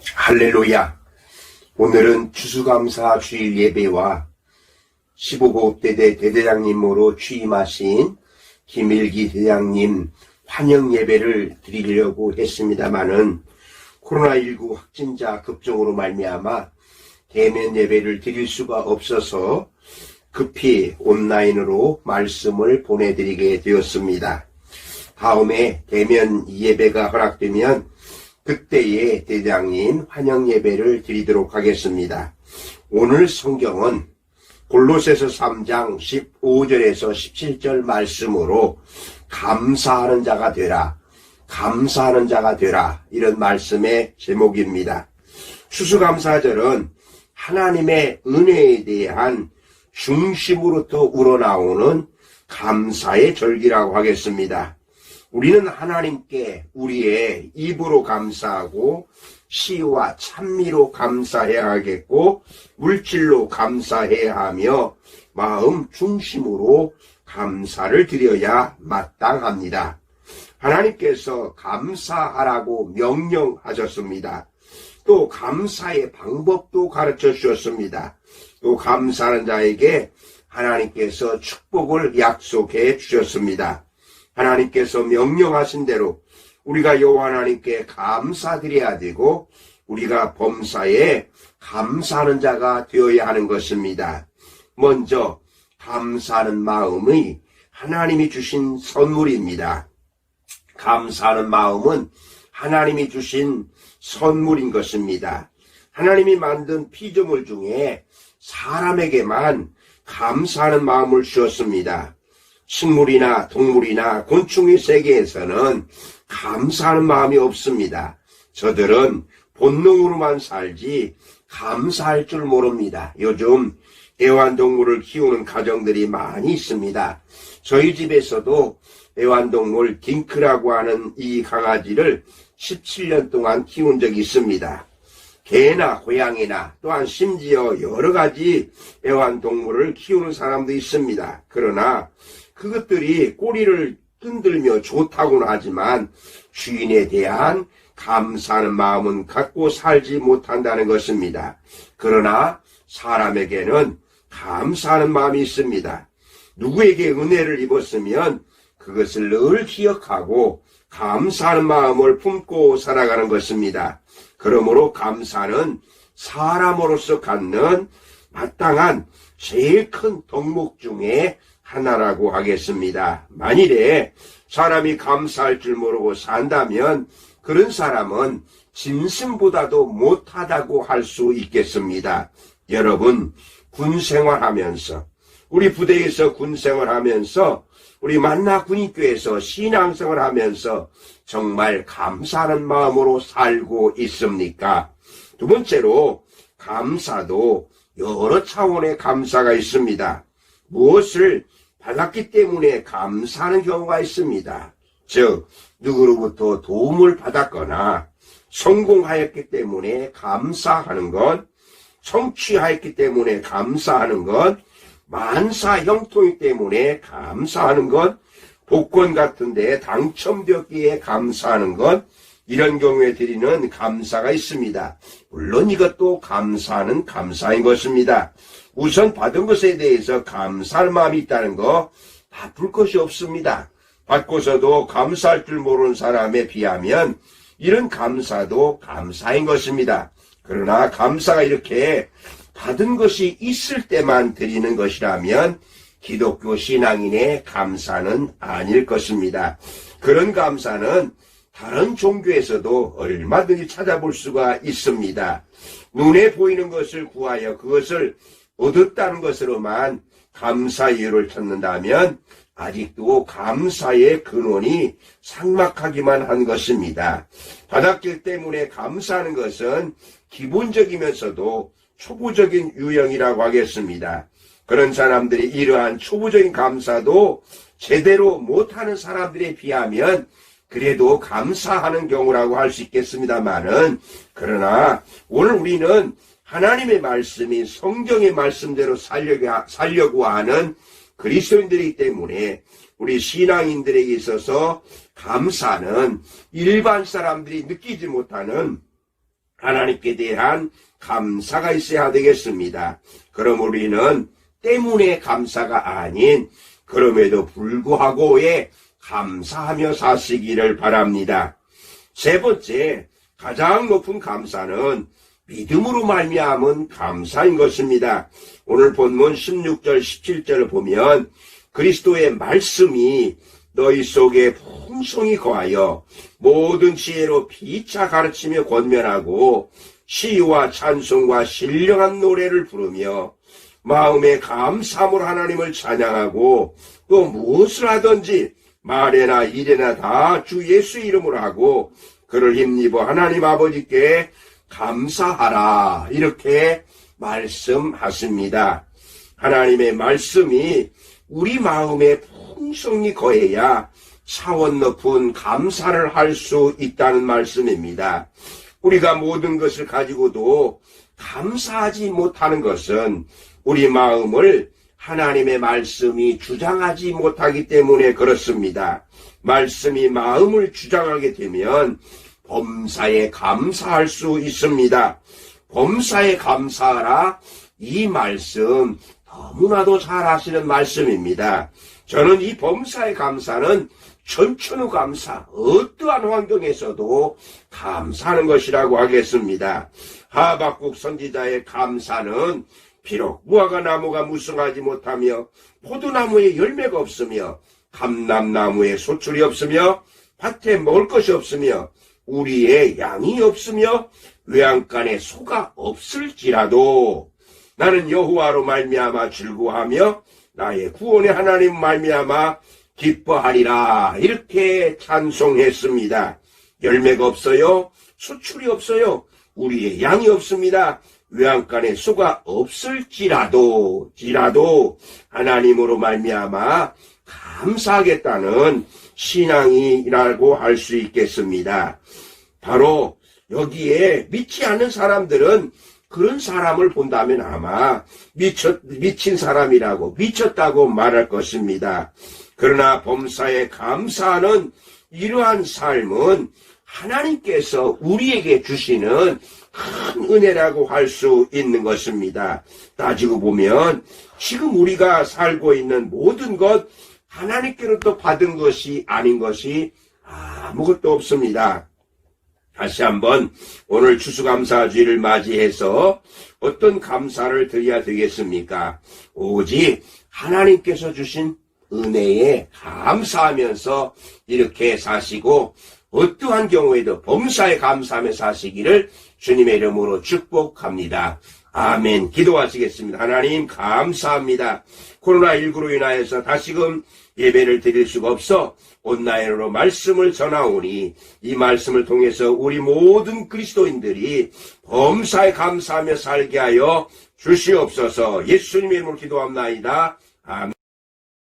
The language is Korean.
할렐루야. 오늘은 추수감사 주일 예배와 15호 대대장님으로 취임하신 김일기 대장님 환영 예배를 드리려고 했습니다마는 코로나19 확진자 급증으로 말미암아 대면 예배를 드릴 수가 없어서 급히 온라인으로 말씀을 보내드리게 되었습니다. 다음에 대면 예배가 허락되면 그때의 대장님 환영 예배를 드리도록 하겠습니다. 오늘 성경은 골로새서 3장 15절에서 17절 말씀으로 감사하는 자가 되라, 감사하는 자가 되라, 이런 말씀의 제목입니다. 추수감사절은 하나님의 은혜에 대한 중심으로부터 우러나오는 감사의 절기라고 하겠습니다. 우리는 하나님께 우리의 입으로 감사하고 시와 찬미로 감사해야 하겠고 물질로 감사해야 하며 마음 중심으로 감사를 드려야 마땅합니다. 하나님께서 감사하라고 명령하셨습니다. 또 감사의 방법도 가르쳐 주셨습니다. 또 감사하는 자에게 하나님께서 축복을 약속해 주셨습니다. 하나님께서 명령하신 대로 우리가 여호와 하나님께 감사드려야 되고 우리가 범사에 감사하는 자가 되어야 하는 것입니다. 먼저 감사하는 마음이 하나님이 주신 선물입니다. 감사하는 마음은 하나님이 주신 선물인 것입니다. 하나님이 만든 피조물 중에 사람에게만 감사하는 마음을 주었습니다. 식물이나 동물이나 곤충의 세계에서는 감사하는 마음이 없습니다. 저들은 본능으로만 살지 감사할 줄 모릅니다. 요즘 애완동물을 키우는 가정들이 많이 있습니다. 저희 집에서도 애완동물 딩크라고 하는 이 강아지를 17년 동안 키운 적이 있습니다. 개나 고양이나 또한 심지어 여러 가지 애완동물을 키우는 사람도 있습니다. 그러나 그것들이 꼬리를 흔들며 좋다고는 하지만 주인에 대한 감사하는 마음은 갖고 살지 못한다는 것입니다. 그러나 사람에게는 감사하는 마음이 있습니다. 누구에게 은혜를 입었으면 그것을 늘 기억하고 감사하는 마음을 품고 살아가는 것입니다. 그러므로 감사는 사람으로서 갖는 마땅한 제일 큰 덕목 중에 하나라고 하겠습니다. 만일에 사람이 감사할 줄 모르고 산다면 그런 사람은 짐승보다도 못하다고 할 수 있겠습니다. 여러분, 군생활하면서 우리 부대에서 군생활하면서 우리 만나 군인교회에서 신앙생활하면서 정말 감사하는 마음으로 살고 있습니까? 두 번째로 감사도 여러 차원의 감사가 있습니다. 무엇을 받았기 때문에 감사하는 경우가 있습니다. 즉 누구로부터 도움을 받았거나 성공하였기 때문에 감사하는 것, 성취하였기 때문에 감사하는 것, 만사 형통이기 때문에 감사하는 것, 복권 같은 데 당첨되었기에 감사하는 것, 이런 경우에 드리는 감사가 있습니다. 물론 이것도 감사는 감사인 것입니다. 우선 받은 것에 대해서 감사할 마음이 있다는 거 바쁠 것이 없습니다. 받고서도 감사할 줄 모르는 사람에 비하면 이런 감사도 감사인 것입니다. 그러나 감사가 이렇게 받은 것이 있을 때만 드리는 것이라면 기독교 신앙인의 감사는 아닐 것입니다. 그런 감사는 다른 종교에서도 얼마든지 찾아볼 수가 있습니다. 눈에 보이는 것을 구하여 그것을 얻었다는 것으로만 감사 이유를 찾는다면 아직도 감사의 근원이 삭막하기만 한 것입니다. 받았기 때문에 감사하는 것은 기본적이면서도 초보적인 유형이라고 하겠습니다. 그런 사람들이 이러한 초보적인 감사도 제대로 못하는 사람들에 비하면 그래도 감사하는 경우라고 할 수 있겠습니다만은, 그러나 오늘 우리는 하나님의 말씀이 성경의 말씀대로 살려고 하는 그리스도인들이기 때문에 우리 신앙인들에게 있어서 감사는 일반 사람들이 느끼지 못하는 하나님께 대한 감사가 있어야 되겠습니다. 그럼 우리는 때문에 감사가 아닌 그럼에도 불구하고에 감사하며 사시기를 바랍니다. 세 번째, 가장 높은 감사는 믿음으로 말미암은 감사인 것입니다. 오늘 본문 16절 17절을 보면 그리스도의 말씀이 너희 속에 풍성히 거하여 모든 지혜로 피차 가르치며 권면하고 시와 찬송과 신령한 노래를 부르며 마음에 감사함으로 하나님을 찬양하고 또 무엇을 하든지 말에나 일에나 다 주 예수 이름으로 하고 그를 힘입어 하나님 아버지께 감사하라 이렇게 말씀하십니다. 하나님의 말씀이 우리 마음에 풍성히 거해야 차원 높은 감사를 할 수 있다는 말씀입니다. 우리가 모든 것을 가지고도 감사하지 못하는 것은 우리 마음을 하나님의 말씀이 주장하지 못하기 때문에 그렇습니다. 말씀이 마음을 주장하게 되면 범사에 감사할 수 있습니다. 범사에 감사하라 이 말씀 너무나도 잘 아시는 말씀입니다. 저는 이 범사에 감사는 천천후 감사, 어떠한 환경에서도 감사하는 것이라고 하겠습니다. 하박국 선지자의 감사는 비록 무화과 나무가 무성하지 못하며 포도나무에 열매가 없으며 감람나무에 소출이 없으며 밭에 먹을 것이 없으며 우리의 양이 없으며 외양간에 소가 없을지라도 나는 여호와로 말미암아 즐거워하며 나의 구원의 하나님 말미암아 기뻐하리라 이렇게 찬송했습니다. 열매가 없어요. 소출이 없어요. 우리의 양이 없습니다. 외양간에 소가 없을지라도 하나님으로 말미암아 감사하겠다는 신앙이라고 할 수 있겠습니다. 바로 여기에 믿지 않는 사람들은 그런 사람을 본다면 아마 미친 사람이라고 미쳤다고 말할 것입니다. 그러나 범사에 감사하는 이러한 삶은 하나님께서 우리에게 주시는 큰 은혜라고 할 수 있는 것입니다. 따지고 보면 지금 우리가 살고 있는 모든 것 하나님께로부터 받은 것이 아닌 것이 아무것도 없습니다. 다시 한번 오늘 추수감사주의를 맞이해서 어떤 감사를 드려야 되겠습니까? 오직 하나님께서 주신 은혜에 감사하면서 이렇게 사시고 어떠한 경우에도 범사에 감사하며 사시기를 주님의 이름으로 축복합니다. 아멘. 기도하시겠습니다. 하나님 감사합니다. 코로나19로 인하여서 다시금 예배를 드릴 수가 없어 온라인으로 말씀을 전하오니 이 말씀을 통해서 우리 모든 그리스도인들이 범사에 감사하며 살게 하여 주시옵소서. 예수님의 이름으로 기도합나이다. 아멘.